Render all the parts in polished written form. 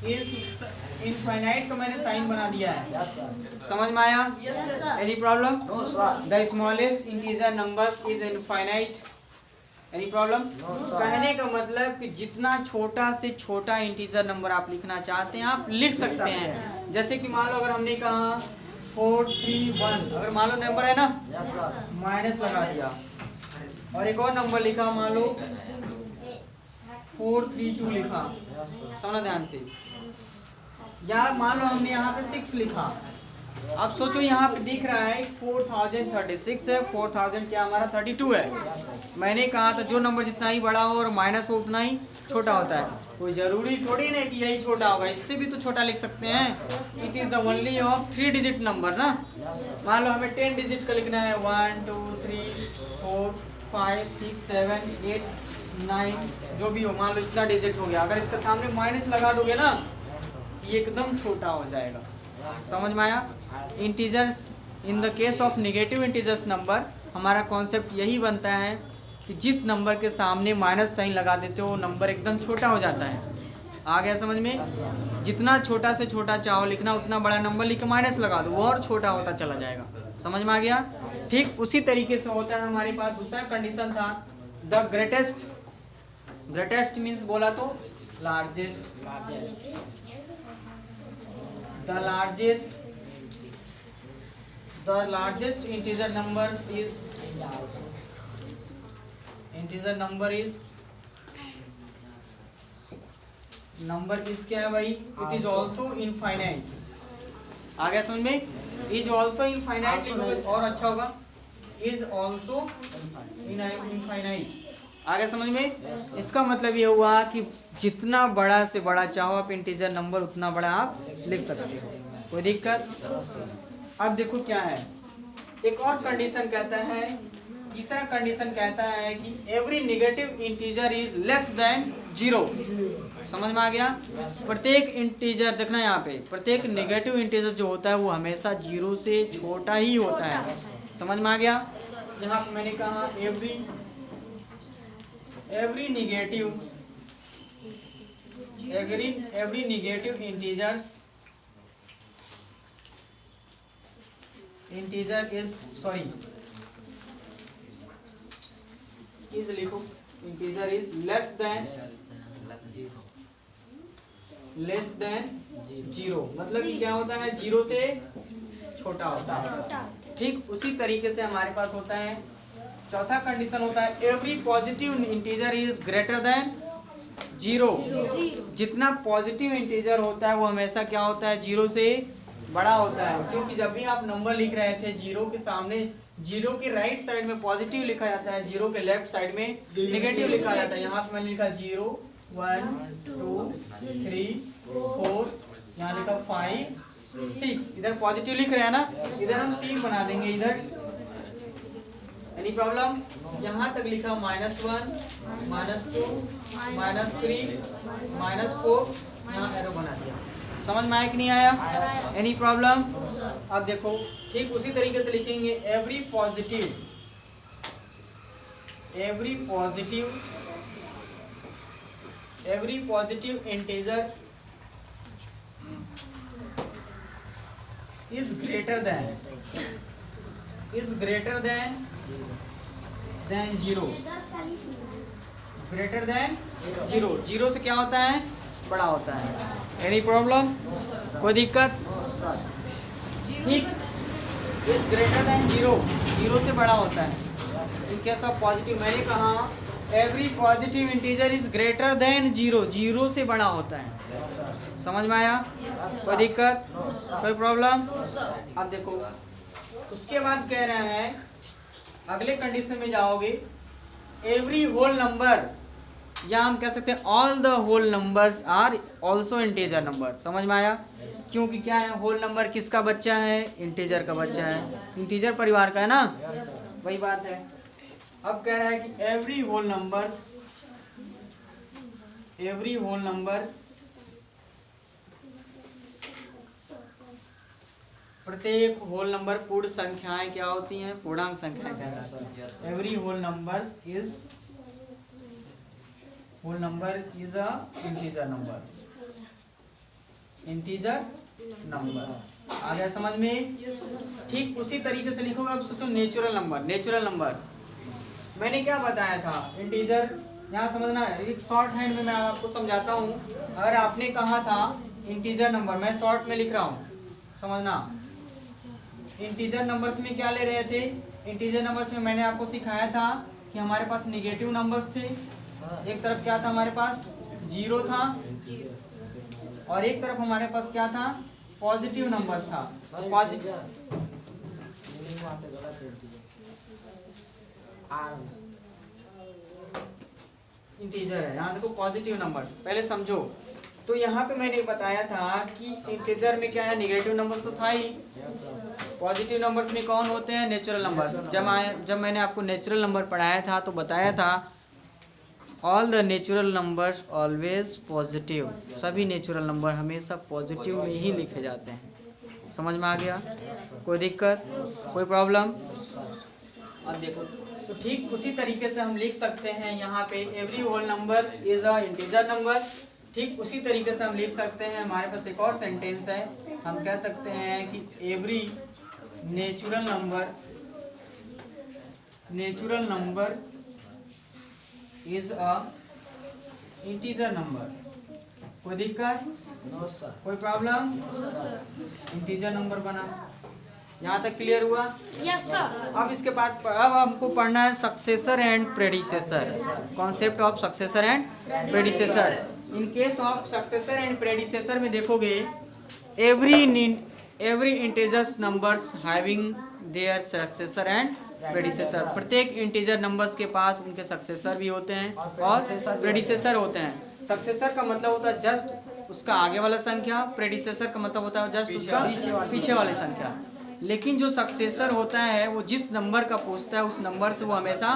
इस इनफाइनाइट का मैंने साइन बना दिया है। Yes, sir. समझ में आया? Yes, sir. Any problem? No, sir. The smallest integer number is infinite. Any problem? No, sir. कहने का मतलब कि जितना छोटा से छोटा इंटीजर नंबर आप लिखना चाहते हैं आप लिख सकते हैं। जैसे कि मान लो अगर हमने कहा 431, अगर मान लो नंबर है ना, Yes, sir. माइनस लगा दिया और एक और नंबर लिखा, मान लो 432 लिखा। Yes, sir. समझना ध्यान से। यार मान लो हमने यहाँ पे 6 लिखा। अब सोचो यहाँ पे दिख रहा है 4036 है, 4000 क्या हमारा 32 है। Yes, sir. मैंने कहा था जो नंबर जितना ही बड़ा हो और माइनस हो उतना ही छोटा होता है। कोई जरूरी थोड़ी नहीं कि यही छोटा होगा, इससे भी तो छोटा लिख सकते हैं। It is the only of 3 digit number ना। Yes, sir. मान लो हमें 10 डिजिट का लिखना है, 1 2 3 4 5 6 7 8 9 जो भी हो, मान लो इतना डिजिट हो गया। अगर इसके सामने माइनस लगा दोगे ना तो ये एकदम छोटा हो जाएगा। समझ में आया? Integers in the case of negative integers number हमारा कॉन्सेप्ट यही बनता है कि जिस नंबर के सामने माइनस साइन लगा देते हो वो नंबर एकदम छोटा हो जाता है। आ गया समझ में? जितना छोटा से छोटा चाहो लिखना उतना बड़ा नंबर लिख के माइनस लगा दो, वो और छोटा होता चला जाएगा। समझ में आ गया? ठीक उसी तरीके से होता है हमारे पास दूसरा कंडीशन था, द ग्रेटेस्ट। ग्रेटेस्ट मीन्स बोला तो largest. The largest integer number is क्या है भाई? It is also infinite. आ गया समझ में? इज ऑल्सो इनफाइनाइट लिखोगे और अच्छा होगा, इज ऑल्सो इनफाइनाइट। आ गया समझ में? इसका मतलब ये हुआ कि जितना बड़ा से बड़ा चाहो आप इंटीजर नंबर उतना बड़ा आप लिख सकते हो, कोई दिक्कत? अब देखो क्या है, एक और कंडीशन कहता है, तीसरा कंडीशन कहता है कि every negative integer is less than 0। समझ में आ गया? प्रत्येक इंटीजर देखना यहाँ पे, प्रत्येक नेगेटिव इंटीजर जो होता है वो हमेशा 0 से छोटा ही होता है। समझ में आ गया? यहाँ पे मैंने कहा एवरी नेगेटिव इंटीजर इज लिखो, इंटीजर इज लेस देन 0। मतलब कि क्या होता है? 0 से छोटा होता है। ठीक उसी तरीके से हमारे पास होता है चौथा कंडीशन होता है, every positive integer is greater than 0। जितना पॉजिटिव इंटीजर होता है वो हमेशा क्या होता है? 0 से बड़ा होता है। क्योंकि जब भी आप नंबर लिख रहे थे 0 के सामने, 0 के राइट साइड में पॉजिटिव लिखा जाता है, 0 के लेफ्ट साइड में नेगेटिव लिखा जाता है। यहाँ पे मैंने लिखा 0 1 2 3 4, यहाँ लिखा 5 6, इधर पॉजिटिव लिख रहे हैं ना, इधर हम 3 बना देंगे इधर। Any problem? यहाँ तक लिखा -1 -2 -3 -4, यहाँ एरो बना दिया। समझ में आया कि नहीं आया? Any problem? अब देखो ठीक उसी तरीके से लिखेंगे, every positive integer is greater than 0। Greater than 0, 0 से क्या होता है? बड़ा होता है। Any problem? कोई दिक्कत? ठीक, इज ग्रेटर देन 0 से बड़ा होता है। इन केस ऑफ पॉजिटिव मैंने कहा every positive integer is greater than 0 से बड़ा होता है। समझ में आया? कोई दिक्कत? कोई प्रॉब्लम? अब देखो उसके बाद कह रहा है, अगले कंडीशन में जाओगे, एवरी होल नंबर, या हम कह सकते हैं all the whole numbers are also integer number. समझ में आया? क्योंकि क्या है, होल नंबर किसका बच्चा है? इंटीजर का बच्चा है, इंटीजर परिवार का है ना, वही बात है। अब कह रहा है कि एवरी होल नंबर प्रत्येक होल नंबर पूर्ण संख्याएं क्या होती हैं? पूर्णांक संख्याएं कहलाती हैं। Every whole number is a integer number. Integer number. आ गया समझ में? ठीक उसी तरीके से लिखोगे। अब सोचो नेचुरल नंबर। नेचुरल नंबर मैंने क्या बताया था? इंटीजर। यहाँ समझना है, एक शॉर्ट हैंड में मैं आपको समझाता हूँ। अगर आपने कहा था इंटीजर नंबर, मैं शॉर्ट में लिख रहा हूँ, समझना। इंटीजर नंबर्स में क्या ले रहे थे? इंटीजर नंबर्स में मैंने आपको सिखाया था कि हमारे पास नेगेटिव नंबर्स थे। एक तरफ क्या था हमारे पास? 0 था, और एक तरफ हमारे पास क्या था? पॉजिटिव नंबर्स था। इंटीजर है, यहाँ देखो पॉजिटिव नंबर्स। पहले समझो। तो यहाँ पे मैंने बताया था कि इंटीजर में क्या है? नेगेटिव नंबर्स तो था ही। पॉजिटिव नंबर्स में कौन होते हैं? Natural numbers. जब मैंने आपको नेचुरल नंबर पढ़ाया था तो बताया था all the natural numbers always positive. सभी नेचुरल नंबर हमेशा पॉजिटिव में ही लिखे जाते हैं। समझ में आ गया? कोई दिक्कत, कोई प्रॉब्लम? अब देखो, तो ठीक उसी तरीके से हम लिख सकते हैं यहाँ पे every whole number is a integer number. ठीक उसी तरीके से हम लिख सकते हैं। हमारे पास एक और सेंटेंस है, हम कह सकते हैं कि every natural number is a integer number. कोई दिक्कत? No sir. कोई प्रॉब्लम? इंटीजर नंबर बना। यहाँ तक क्लियर हुआ? Yes sir. अब इसके बाद अब हमको पढ़ना है successor and predecessor. Concept of successor and predecessor. In case of successor and predecessor में देखोगे every integers numbers having their successor and predecessor. प्रत्येक इंटीजर नंबर्स के पास उनके सक्सेसर भी होते हैं और प्रेडिसेसर होते हैं। सक्सेसर का मतलब होता है जस्ट उसका आगे वाला संख्या, प्रेडिसेसर का मतलब होता है जस्ट उसका पीछे वाली संख्या। लेकिन जो सक्सेसर होता है वो जिस नंबर का पूछता है उस नंबर से वो हमेशा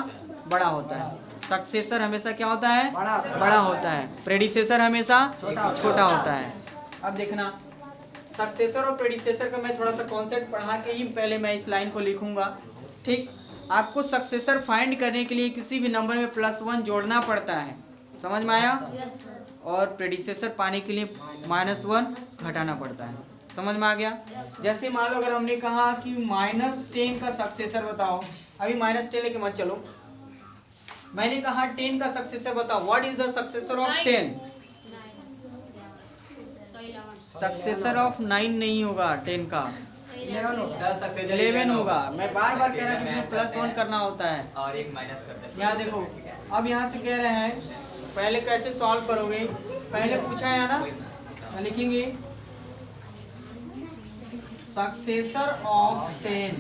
बड़ा होता है। सक्सेसर हमेशा क्या होता है? बड़ा होता है। प्रेडिसेसर हमेशा छोटा होता है। अब देखना, सक्सेसर और प्रेडिसेसर का मैं थोड़ा सा कॉन्सेप्ट पढ़ा के ही पहले मैं इस लाइन को लिखूंगा। ठीक, आपको सक्सेसर फाइंड करने के लिए किसी भी नंबर में +1 जोड़ना पड़ता है। समझ में आया? और प्रेडिसेसर पाने के लिए -1 घटाना पड़ता है। समझ में आ गया? जैसे मान लो अगर हमने कहा कि -10 का सक्सेसर बताओ, अभी -10 लेके मत चलो। मैंने कहा 10 का सक्सेसर बताओ। What is the successor of 10? Successor of 9 नहीं होगा, 10 का 11 होगा। मैं बार बार कह रहा हूँ कि +1 करना होता है और एक माइनस कर देते हैं। यहाँ देखो, अब यहाँ से कह रहे हैं पहले कैसे सॉल्व करोगे? पहले पूछा है ना, लिखेंगे सक्सेसर ऑफ 10।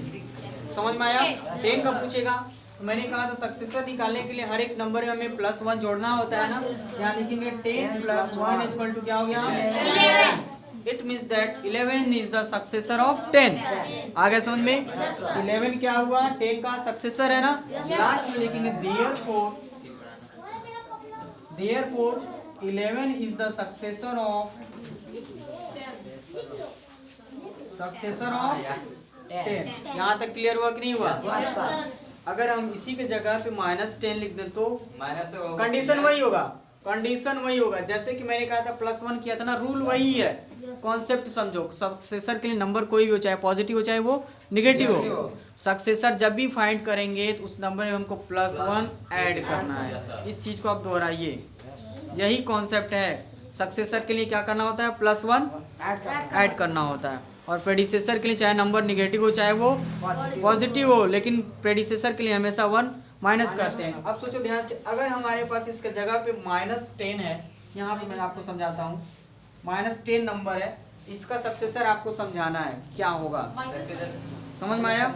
समझ में आया? 10 का पूछेगा। मैंने कहा था सक्सेसर निकालने के लिए हर एक नंबर में हमें +1 जोड़ना होता है ना। यहाँ लिखेंगे 10 + 1 = क्या हो गया? 11। It means that 11 is the successor of 10। आ गया समझ में? 11 क्या हुआ? 10 का सक्सेसर है ना। लास्ट में लिखेंगे therefore 11 is the successor of 10। यहाँ तक क्लियर हुआ कि नहीं हुआ? अगर हम इसी के जगह पे -10 लिख दें तो कंडीशन वही होगा। कंडीशन वही होगा जैसे कि मैंने कहा था +1 किया था ना। रूल वही है, कॉन्सेप्ट समझो। सक्सेसर के लिए नंबर कोई भी हो, चाहे पॉजिटिव हो चाहे वो निगेटिव हो, सक्सेसर जब भी फाइंड करेंगे तो उस नंबर में हमको +1 ऐड करना है। इस चीज को आप दोहराइए, यही कॉन्सेप्ट है। सक्सेसर के लिए क्या करना होता है? +1 ऐड करना होता है। और प्रेडिसेसर के लिए चाहे नंबर निगेटिव हो चाहे वो पॉजिटिव हो, लेकिन प्रेडिसेसर के लिए हमेशा 1 माइनस करते हैं। अब सोचो ध्यान से, अगर हमारे पास इसके जगह पे -10 है, यहाँ पे मैं आपको समझाता हूँ। -10 नंबर है, इसका सक्सेसर आपको समझाना है क्या होगा। समझ में आया?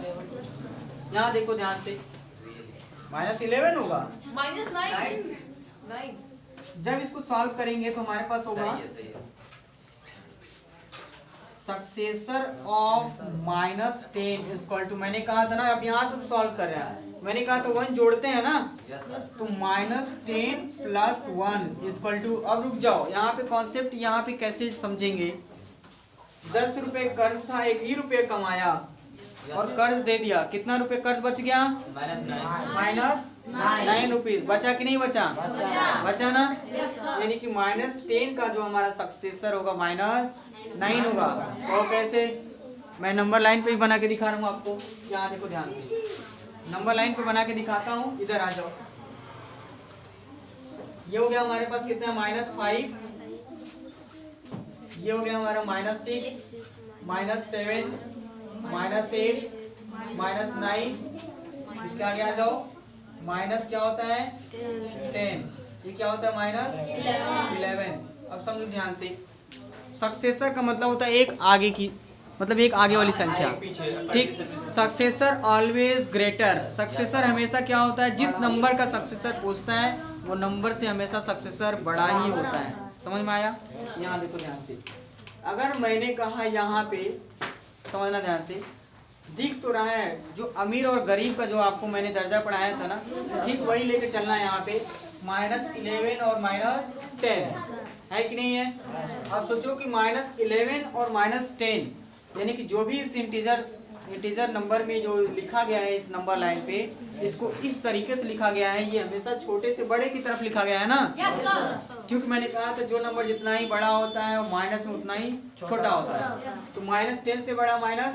यहाँ देखो ध्यान से, -11 होगा। -9। जब इसको सॉल्व करेंगे तो हमारे पास होगा सक्सेसर ऑफ -10 इक्वल टू, मैंने कहा था ना, अब यहाँ से सॉल्व कर रहे हैं। मैंने कहा था 1 जोड़ते हैं ना, तो -10 + 1 इक्वल टू, अब रुक जाओ, यहाँ पे कॉन्सेप्ट यहाँ पे कैसे समझेंगे। 10 रुपए कर्ज था, 1 ही रुपये कमाया, और कर्ज दे दिया, कितना रुपए कर्ज बच गया? Minus 9 rupees. बचा कि नहीं बचा? बचा ना। यानी कि -10 का जो हमारा सक्सेसर होगा -9 होगा। और कैसे? मैं नंबर लाइन पे ही बना के दिखा रहा हूँ आपको, यहाँ देखो ध्यान से, नंबर लाइन पे बना के दिखाता हूँ, इधर आ जाओ। ये हो गया हमारे पास कितना? -5, ये हो गया हमारा -6, -7, -8, -9, इसके आगे आ जाओ, माइनस क्या होता है? 10, ये क्या होता है? -11। अब समझो ध्यान से, सक्सेसर का मतलब होता है एक आगे की, मतलब एक आगे वाली संख्या, ठीक। सक्सेसर ऑलवेज ग्रेटर, सक्सेसर हमेशा क्या होता है? जिस नंबर का सक्सेसर पूछता है वो नंबर से हमेशा सक्सेसर बड़ा ही होता है। समझ में आया? यहाँ देखो ध्यान से, अगर मैंने कहा यहाँ पे, समझना ध्यान से, दिख तो रहा है जो अमीर और गरीब का जो आपको मैंने दर्जा पढ़ाया था ना, ठीक वही लेके चलना है। यहाँ पे -11 और -10 है कि नहीं है? अब सोचो कि -11 और -10, यानी कि जो भी इस इंटीजर नंबर में जो लिखा गया है इस नंबर लाइन पे, इसको इस तरीके से लिखा गया है, ये हमेशा छोटे से बड़े की तरफ लिखा गया है ना। क्योंकि मैंने कहा था जो नंबर जितना ही बड़ा होता है वो माइनस में उतना ही छोटा होता है। तो -10 से बड़ा -11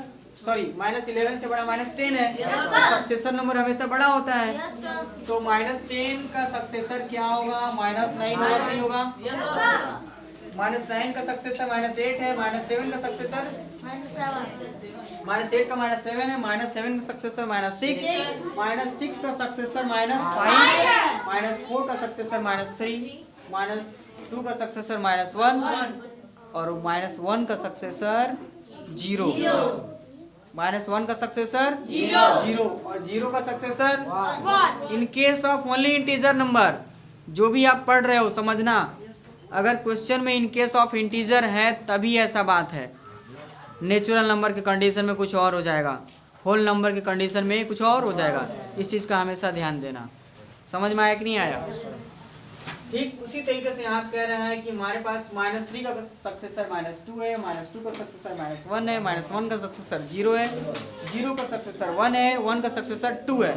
से बड़ा -10 है, सक्सेसर नंबर हमेशा बड़ा होता है। तो -10 का सक्सेसर क्या होगा? -9 होगा, नहीं होगा? -9 का सक्सेसर -8 है, -7 का सक्सेसर -8 का -7 है, -7 का सक्सेसर -6, -6 का सक्सेसर -5, -4 का सक्सेसर -3, -2 का सक्सेसर -1 और -1 का सक्सेसर 0। -1 का सक्सेसर 0 और 0 का successor 1। In case of only integer number, जो भी आप पढ़ रहे हो समझना, अगर क्वेश्चन में इन केस ऑफ इंटीजर है तभी ऐसा बात है। नेचुरल नंबर के कंडीशन में कुछ और हो जाएगा, होल नंबर के कंडीशन में कुछ और हो जाएगा। इस चीज़ का हमेशा ध्यान देना। समझ में आया कि नहीं आया? ठीक उसी तरीके से यहाँ कह रहा है कि हमारे पास -3 का सक्सेसर -2 है, -2 का सक्सेसर -1 है, -1 का सक्सेसर 0 है, 0 का सक्सेसर 1 है, 1 का सक्सेसर 2 है।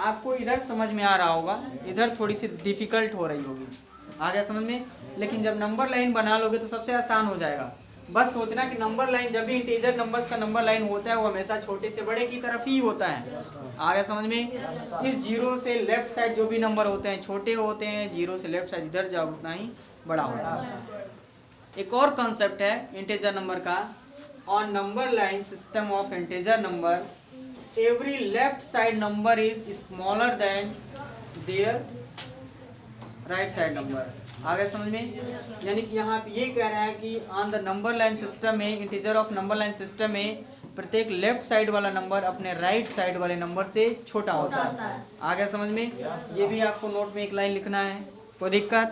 आपको इधर समझ में आ रहा होगा, इधर थोड़ी सी डिफिकल्ट हो रही होगी। आ गया समझ में? लेकिन जब नंबर लाइन बना लोगे तो सबसे आसान हो जाएगा। बस सोचना कि नंबर लाइन, जब भी इंटीजर नंबर्स का नंबर लाइन होता है वो हमेशा छोटे से बड़े की तरफ ही होता है। आ गया समझ में? इस 0 से लेफ्ट साइड जो भी नंबर होते हैं छोटे होते हैं, 0 से लेफ्ट साइड इधर जाओ उतना ही बड़ा होता है। एक और कॉन्सेप्ट है इंटीजर नंबर का, on number line system of integer number every left side number is smaller than their right side number. आ गया समझ में? यानी कि यहाँ पे ये कह रहा है कि on the number line system में, integer of number line system में, प्रत्येक लेफ्ट साइड वाला नंबर अपने राइट साइड वाले नंबर से छोटा होता है। आ गया समझ में? ये भी आपको नोट में एक लाइन लिखना है, कोई दिक्कत?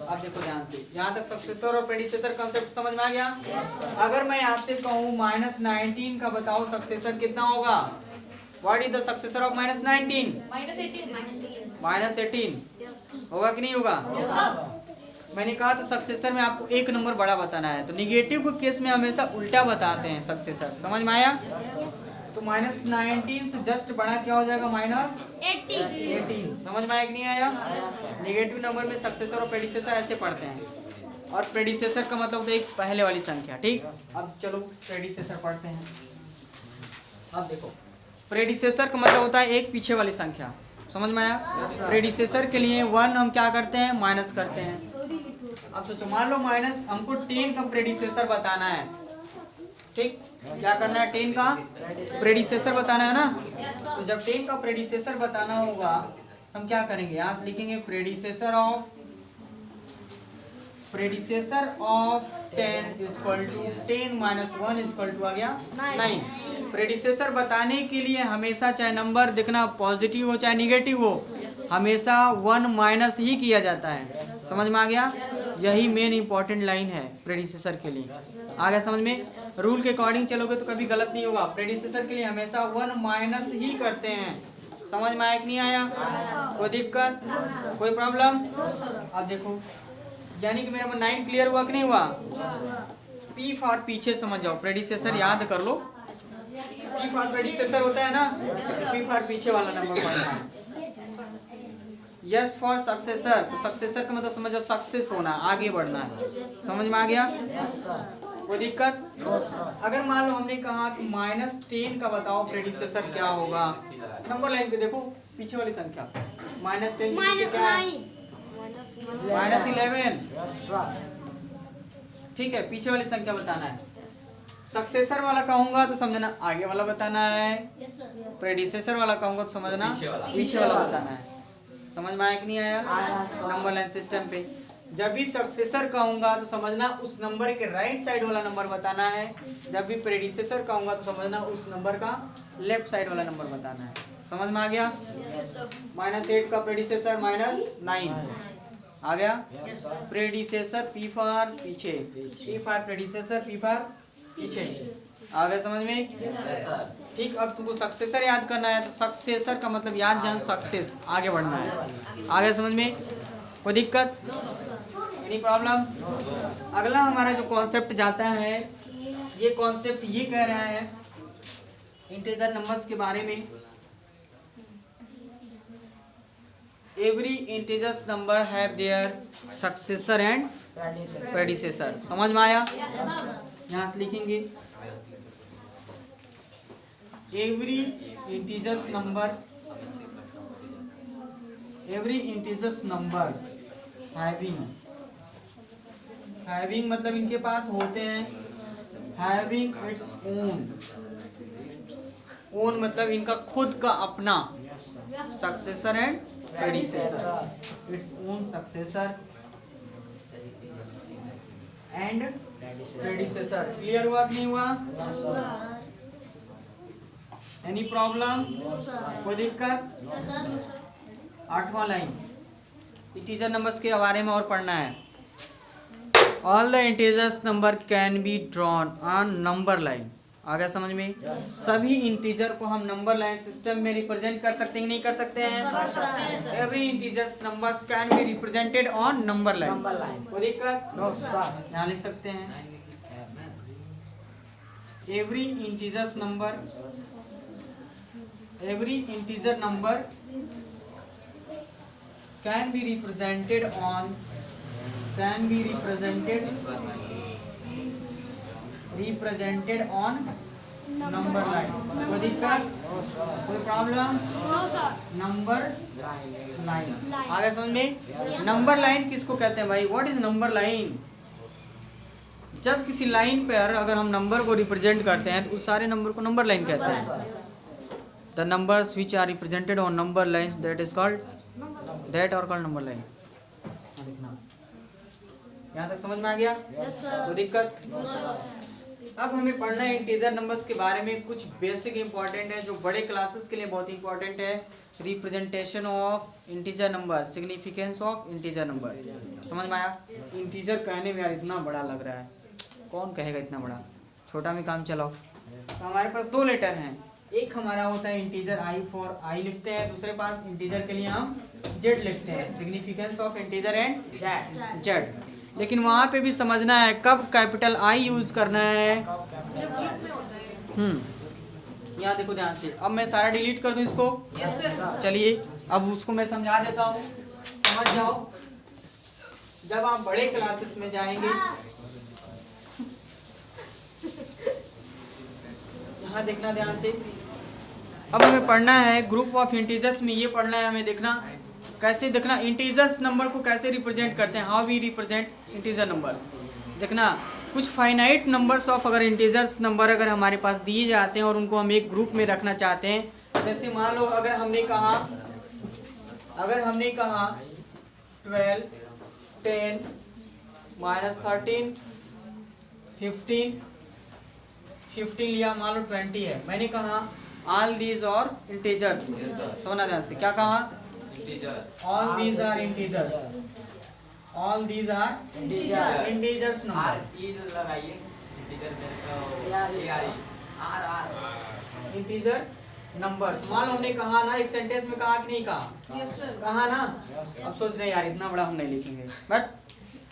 अब देखो ध्यान से, यहाँ तक सक्सेसर और प्रेडिसेसर कंसेप्ट समझ में आ गया? अगर मैं आपसे कहूँ -19 का बताओ सक्सेसर कितना होगा? What is the successor of -19? -18 होगा कि नहीं होगा? मैंने कहा था सक्सेसर में आपको एक नंबर बड़ा बताना है, तो निगेटिव के केस में हमेशा उल्टा बताते हैं सक्सेसर। समझ में आया? तो -19 से जस्ट बड़ा क्या हो जाएगा? -18। समझ में आया कि नहीं आया? निगेटिव नंबर में सक्सेसर और प्रेडिसेसर ऐसे पढ़ते हैं, और प्रेडिसेसर का मतलब होता है एक पहले वाली संख्या। ठीक, अब चलो प्रेडिसेसर पढ़ते हैं। अब देखो, प्रेडिसेसर का मतलब होता है एक पीछे वाली संख्या। समझ में आया? प्रेडिसेसर के लिए 1 हम क्या करते हैं? माइनस करते हैं। अब सोचो, मान लो हमको 10 का प्रेडिसेसर बताना है। ठीक, क्या करना है? 10 का प्रेडिसेसर बताना है ना। तो जब 10 का प्रेडिसेसर बताना होगा हम क्या करेंगे? यहाँ से लिखेंगे predecessor of 10 equal to 10 minus 1 equal to आ गया 9। प्रेडिसेसर बताने के लिए हमेशा चाहे नंबर दिखना पॉजिटिव हो चाहे निगेटिव हो, हमेशा 1 माइनस ही किया जाता है। समझ में आ गया? यही मेन इंपॉर्टेंट लाइन है प्रेडिसेसर के लिए। आ गया समझ में? रूल के अकॉर्डिंग चलोगे तो कभी गलत नहीं होगा। प्रेडिसेसर के लिए हमेशा 1 माइनस ही करते हैं। समझ में आया कि नहीं आया? कोई दिक्कत, कोई प्रॉब्लम? अब देखो, यानी कि मेरा 9 क्लियर हुआ कि नहीं हुआ? P फॉर पीछे समझ जाओ, प्रेडिसेसर याद कर लो। P फॉर प्रेडिसेसर होता है ना, P फॉर पीछे वाला नंबर पढ़ना है। यस फॉर सक्सेसर, तो सक्सेसर का मतलब समझो सक्सेस होना, आगे बढ़ना है। समझ में आ गया? कोई दिक्कत? अगर मान लो हमने कहा कि -10 का बताओ प्रेडिसेसर क्या होगा, नंबर लाइन पे देखो पीछे वाली संख्या, -10 के पीछे क्या है? -11। ठीक है, पीछे वाली संख्या बताना है। सक्सेसर वाला कहूंगा तो समझना आगे वाला बताना है, प्रेडिसेसर वाला कहूंगा तो समझना पीछे वाला बताना है। समझ में आया कि नहीं आया? नंबर लाइन सिस्टम पे जब भी सक्सेसर कहूंगा तो समझना उस नंबर के राइट साइड वाला नंबर बताना है, जब भी प्रेडिसेसर कहूंगा तो समझना उस नंबर का लेफ्ट साइड वाला नंबर बताना है। समझ में आ गया? -8 का प्रेडिसेसर -9 आ गया। प्रेडिसेसर P फॉर पीछे, P for predecessor, P for पीछे। आ गया समझ में? ठीक, अब तुमको सक्सेसर याद करना है तो सक्सेसर का मतलब याद जान सक्सेस, आगे बढ़ना है। आ गया समझ में? कोई दिक्कत? Any problem? अगला हमारा जो कॉन्सेप्ट जाता है, ये कॉन्सेप्ट ये कह रहा है इंटीजर नंबर्स के बारे में। Every integers number have their successor and predecessor. समझ में आया? यहाँ से लिखेंगे एवरी इंटीजर्स नंबर हैविंग मतलब इनके पास होते हैं, हैविंग इट्स ओन मतलब इनका खुद का अपना successor and predecessor, its own successor and predecessor. Clear हुआ कि नहीं हुआ? Any problem? कोई दिक्कत? 8वां लाइन इंटीजर नंबर्स के बारे में और पढ़ना है। All the integers number can be drawn on number line. आ गया समझ में? सभी इंटीजर को हम नंबर लाइन सिस्टम में रिप्रेजेंट कर सकते हैं, नहीं कर सकते हैं? Every integers numbers can be represented on number line. कोई दिक्कत? यहाँ लिख सकते हैं एवरी integer number can be represented on number line। कोई दिक्कत? कोई प्रॉब्लम? नंबर लाइन आ गया समझ में? नंबर लाइन किसको कहते हैं भाई? What is number line? जब किसी लाइन पर अगर हम नंबर को रिप्रेजेंट करते हैं तो उस सारे नंबर को नंबर लाइन कहते हैं। The numbers which are represented on number lines that is called number line. यहाँ तक समझ में आ गया? कोई दिक्कत? अब हमें पढ़ना है इंटीजर नंबर्स के बारे में। कुछ बेसिक इंपॉर्टेंट है जो बड़े क्लासेस के लिए बहुत इंपॉर्टेंट है। Representation of integer number, significance of integer number. समझ में आया? इंटीजर कहने में यार इतना बड़ा लग रहा है, कौन कहेगा इतना बड़ा? छोटा में काम चलाओ। तो हमारे पास 2 लेटर हैं, एक हमारा होता है इंटीजर आई फॉर आई लिखते हैं, दूसरे पास इंटीजर के लिए हम जेड लिखते हैं, significance of integer and Z. लेकिन वहाँ पे भी समझना है कब कैपिटल आई यूज करना है। यहाँ देखो ध्यान से, अब मैं सारा डिलीट कर दूं इसको। चलिए अब उसको मैं समझा देता हूँ, समझ जाओ। जब आप बड़े क्लासेस में जाएंगे, यहाँ देखना ध्यान से। अब हमें पढ़ना है ग्रुप ऑफ इंटीजर्स में, ये पढ़ना है हमें। देखना कैसे, देखना इंटीजर्स नंबर को कैसे रिप्रेजेंट करते हैं, how we represent integer numbers. देखना कुछ फाइनाइट नंबर्स ऑफ अगर इंटीजर्स नंबर अगर हमारे पास दिए जाते हैं और उनको हम एक ग्रुप में रखना चाहते हैं, जैसे मान लो अगर हमने कहा 12, 10, -13, 15 लिया, मान लो 20 है। मैंने कहा ऑल दीज और इंटीजर्स। समझना ध्यान से, क्या कहा? All these are integers, all these are integers number. Integer numbers. मान लो हमने कहा ना, एक सेंटेंस में कहा कि नहीं कहा? कहा ना। अब सोच रहे यार इतना बड़ा हम नहीं लिखेंगे, बट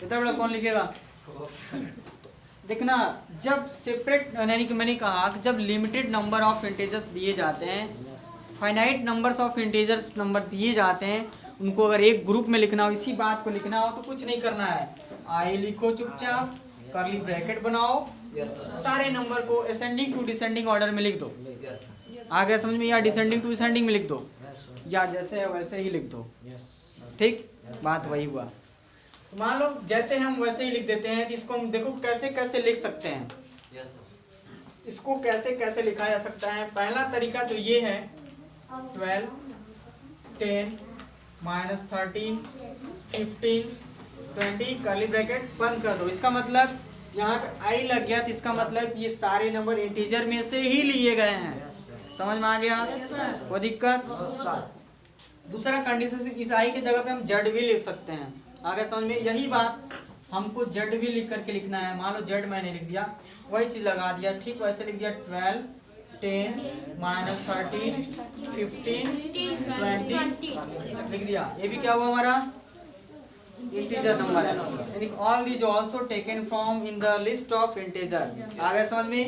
इतना बड़ा कौन लिखेगा? देखना, जब सेपरेट यानी कि मैंने कहा कि जब लिमिटेड नंबर ऑफ इंटीजर्स दिए जाते हैं, finite numbers of integers number दिए जाते हैं, उनको अगर एक ग्रुप में लिखना हो, इसी बात को लिखना हो, तो कुछ नहीं करना है, आई लिखो चुपचाप, कर्ली ब्रैकेट बनाओ, सारे नंबर को असेंडिंग टू डिसेंडिंग ऑर्डर में लिख दो। आ गया समझ में? या डिसेंडिंग टू डिसेंडिंग में लिख दो, या जैसे है वैसे ही लिख दो। ठीक, बात वही हुआ। तो मान लो जैसे हम वैसे ही लिख देते हैं, तो इसको हम देखो कैसे कैसे लिख सकते हैं। इसको कैसे कैसे लिखा जा सकता है? पहला तरीका तो ये है, 12, 10, -13, 15, 20, कर्ली ब्रैकेट बंद कर दो। इसका मतलब यहाँ पे आई लग गया, तो इसका मतलब ये सारे नंबर इंटीजर में से ही लिए गए हैं। समझ में आ गया? कोई दिक्कत? दूसरा कंडीशन से इस आई की जगह पे हम जेड भी लिख सकते हैं। आगे समझ में? यही बात हमको जेड भी लिख करके लिखना है। मान लो जेड मैंने लिख दिया, वही चीज लगा दिया, ठीक वैसे लिख दिया 12, 10, -13, 15, 20 लिख दिया। ये भी क्या हुआ हमारा? इंटीजर नंबर है। यानी all these also taken from in the list of integer. आ गया समझ में?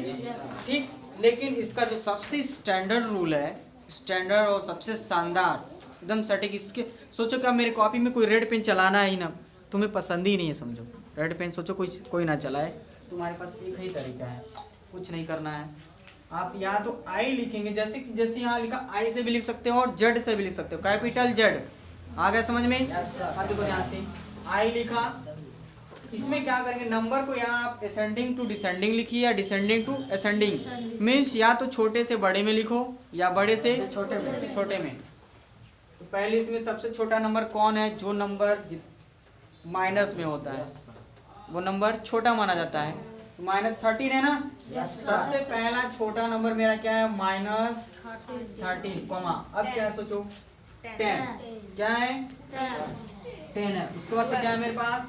ठीक, लेकिन इसका जो सबसे स्टैंडर्ड रूल है, स्टैंडर्ड और सबसे शानदार एकदम सटीक, इसके सोचो क्या मेरे कॉपी में कोई रेड पेन चलाना है ही ना, तुम्हें पसंद ही नहीं है, समझो रेड पेन सोचो कोई ना चलाए, तुम्हारे पास एक ही तरीका है, कुछ नहीं करना है। आप या तो आई लिखेंगे, जैसे जैसे यहाँ लिखा आई से भी लिख सकते हो और जेड से भी लिख सकते हो, कैपिटल जेड। आ गया समझ में? हाँ देखो ध्यान से, आई लिखा, इसमें क्या करेंगे, नंबर को यहाँ आप असेंडिंग टू डिसेंडिंग लिखिए या डिसेंडिंग टू असेंडिंग, मीन्स या तो छोटे से बड़े में लिखो या बड़े से छोटे में। तो पहले इसमें सबसे छोटा नंबर कौन है? जो नंबर माइनस में होता है वो नंबर छोटा माना जाता है। तो -13 है ना? सबसे पहला छोटा नंबर मेरा क्या है? -13, कॉमा, अब क्या है सोचो? 10। क्या है? 10 है। उसके बाद से क्या है मेरे पास?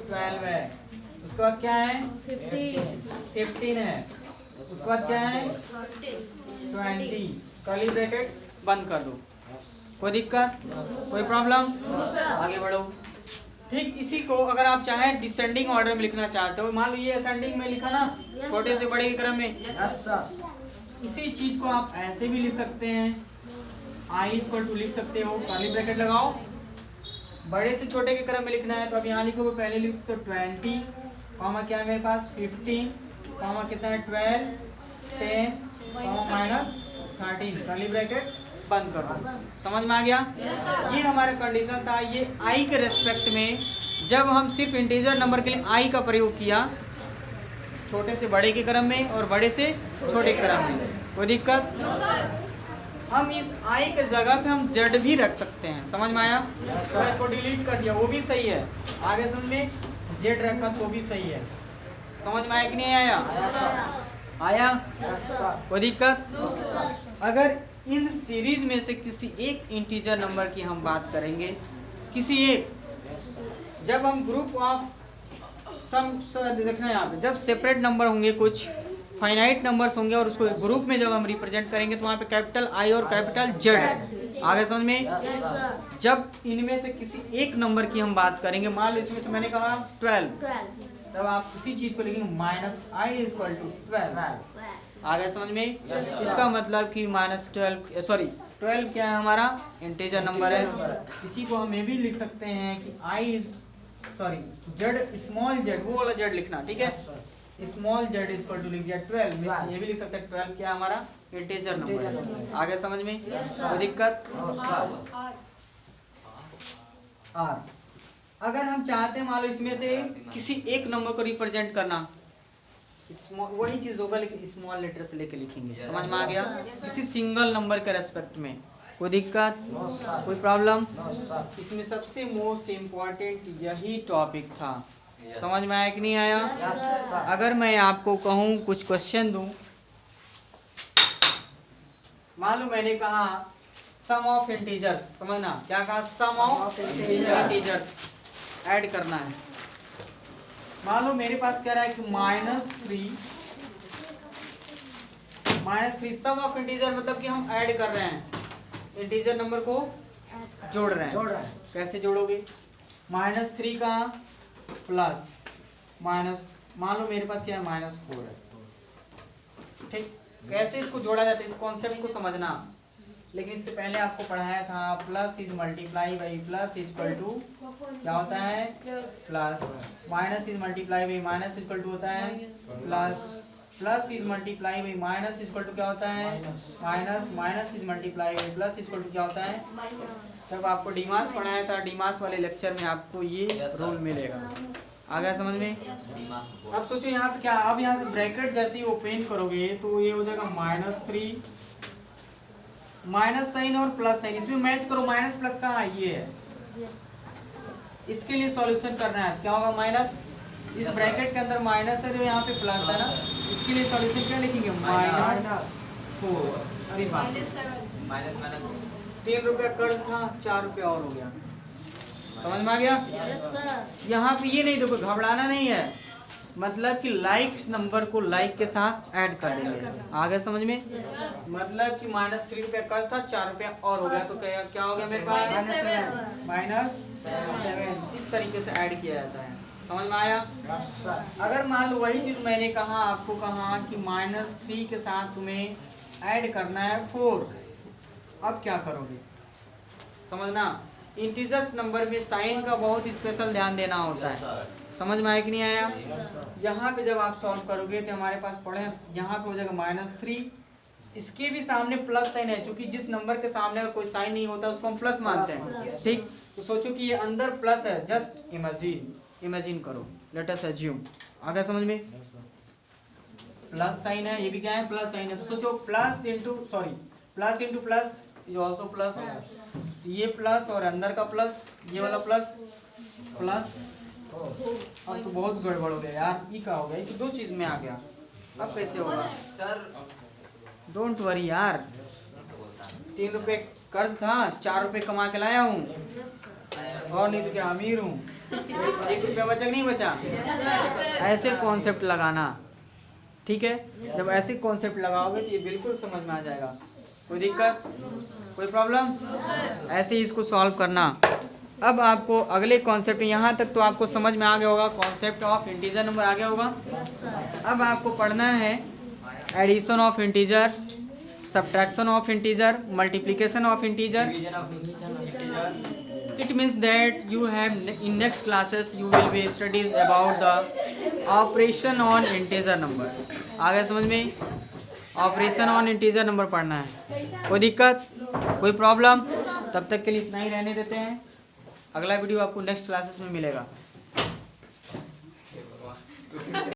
12 है। उसके बाद क्या है? 15 है। उसके बाद क्या है? 20। कर्ली ब्रैकेट बंद कर दो। कोई दिक्कत? कोई प्रॉब्लम? आगे बढ़ो। ठीक, इसी को अगर आप चाहें डिसेंडिंग ऑर्डर में लिखना चाहते हो, मान लो ये असेंडिंग में लिखा ना, छोटे से बड़े के क्रम में, इसी चीज को आप ऐसे भी लिख सकते हैं, आई इक्वल टू लिख सकते हो, कर्ली ब्रैकेट लगाओ, बड़े से छोटे के क्रम में लिखना है तो अब यहाँ लिखोगे, पहले लिख सकते हो 20, कॉमा क्या है मेरे पास? 15, कॉमा कितना है? 12, 10, कॉमा -13, कर्ली ब्रैकेट बंद कर दो। समझ में आ गया? ये हमारा कंडीशन था। ये आई के रेस्पेक्ट में जब हम सिर्फ इंटीजर नंबर के लिए आई का प्रयोग किया, छोटे से बड़े के क्रम में और बड़े से छोटे के क्रम में। कोई दिक्कत? हम इस आई के जगह पे हम जेड भी रख सकते हैं। समझ में आया? तो इसको डिलीट कर दिया, वो भी सही है। आगे समझ में? जेड रखा तो भी सही है। समझ में आया कि नहीं आया? आया? कोई दिक्कत? अगर इन सीरीज में से किसी एक इंटीजर नंबर की हम बात करेंगे, किसी एक, जब हम ग्रुप ऑफ सम देखना है यहाँ पे, जब सेपरेट नंबर होंगे, कुछ फाइनाइट नंबर्स होंगे और उसको एक ग्रुप में जब हम रिप्रेजेंट करेंगे तो वहाँ पे कैपिटल आई और कैपिटल जेड। आगे समझ में? जब इनमें से किसी एक नंबर की हम बात करेंगे, मान लो इसमें से मैंने कहा 12, तब आप उसी चीज को लिखेंगे -i = 12। आ गया समझ में? इसका मतलब कि -12 क्या है हमारा? इंटीजर नंबर है। इसी को हम ये भी लिख सकते हैं कि जेड, स्मॉल जेड, वो वाला जेड लिखना, ठीक है? स्मॉल जेड = लिख दिया 12। ये भी लिख सकते हैं 12 क्या हमारा? इंटीजर नंबर है। आ गया समझ में? कोई दिक्कत? आर, अगर हम चाहते हैं मान लो इसमें से किसी एक नंबर को रिप्रेजेंट करना, वही चीज होगा लेकिन स्मॉल लेटर से लेके लिखेंगे। समझ में आ गया? किसी सिंगल नंबर के रेस्पेक्ट में। कोई दिक्कत? कोई प्रॉब्लम? इसमें सबसे मोस्ट इम्पोर्टेंट यही टॉपिक था। समझ में आया कि नहीं आया? अगर मैं आपको कहूँ, कुछ क्वेश्चन दूं, मान लो मैंने कहा सम ऑफ इंटीजर्स, समझना क्या कहा? सम ऑफ इंटीजर्स ऐड करना है। मान लो मेरे पास कह रहा है कि -3 सम ऑफ इंटीजर, मतलब कि हम ऐड कर रहे हैं, इंटीजर नंबर को जोड़ रहे हैं। कैसे जोड़ोगे? -3 का प्लस मान लो मेरे पास क्या है -4 है, ठीक। कैसे इसको जोड़ा जाता है, इस कॉन्सेप्ट को समझना। लेकिन इससे पहले आपको पढ़ाया था plus is multiply by plus equal to क्या होता है plus, minus is multiply by minus equal to होता है plus, plus is multiply by minus equal to क्या होता है minus, minus is multiply by plus equal to क्या होता है। जब आपको डीमास पढ़ाया था, डीमास वाले लेक्चर में आपको ये रूल मिलेगा। आ गया समझ में। अब सोचो यहाँ पे क्या, अब यहाँ से ब्रैकेट जैसे ही ओपन करोगे तो ये हो जाएगा -3, माइनस साइन और प्लस साइन, इसमें मैच करो। माइनस प्लस कहाँ है, ये है। इसके लिए सॉल्यूशन करना है, क्या होगा माइनस, इस ब्रैकेट के अंदर माइनस है, यहाँ पे प्लस है ना, इसके लिए सॉल्यूशन क्या लिखेंगे -4। अरे वाह, ₹3 कर्ज था, ₹4 और हो गया। समझ में आ गया। यहाँ पे ये नहीं देखो, घबराना नहीं है, मतलब कि लाइक्स नंबर को लाइक के साथ ऐड कर देंगे। आ गया समझ में। मतलब कि -3 कर्ज था, ₹4 और हो गया, तो क्या हो गया मेरे पास -7। इस तरीके से ऐड किया जाता है। समझ में आया। अगर मान लो वही चीज मैंने कहा आपको, कहा कि -3 के साथ तुम्हें ऐड करना है 4, अब क्या करोगे समझना। इंटीजर्स नंबर में साइन का बहुत स्पेशल ध्यान देना होता है। समझ में आया कि नहीं आया। यहाँ पे जब आप सॉल्व करोगे तो हमारे पास पढ़े, यहाँ पे हो जाएगा -3, इसके भी सामने प्लस साइन है, क्योंकि जिस नंबर के सामने अगर कोई साइन नहीं होता उसको हम प्लस मानते हैं, ठीक। तो सोचो कि ये अंदर प्लस है, जस्ट इमेजिन करो, लेट अस अज्यूम। आ गया समझ में। प्लस साइन है, ये भी क्या है प्लस साइन है, तो सोचो plus into plus is also plus, ये प्लस और अंदर का प्लस, ये वाला प्लस प्लस। अब तो बहुत गड़बड़ हो गया यार, ये क्या हो गया, ये तो 2 चीज में आ गया, अब कैसे होगा सर। डोंट वरी यार, ₹3 कर्ज था, ₹4 कमा के लाया हूँ, और नहीं तो क्या अमीर हूँ। ₹1 बचा कि नहीं बचा। ऐसे कॉन्सेप्ट लगाना, ठीक है। जब ऐसे कॉन्सेप्ट लगाओगे तो ये बिल्कुल समझ में आ जाएगा। कोई दिक्कत, कोई प्रॉब्लम, ऐसे ही इसको सॉल्व करना। अब आपको अगले कॉन्सेप्ट, यहाँ तक तो आपको समझ में आ गया होगा, कॉन्सेप्ट ऑफ इंटीजर नंबर आ गया होगा। अब आपको पढ़ना है addition of integer, subtraction of integer, multiplication of integer. It means that you have in next classes you will be studies about the operation on integer number। आ गया समझ में। ऑपरेशन ऑन इंटीजर नंबर पढ़ना है। कोई दिक्कत, कोई problem. तब तक के लिए इतना ही रहने देते हैं। अगला वीडियो आपको नेक्स्ट क्लासेस में मिलेगा।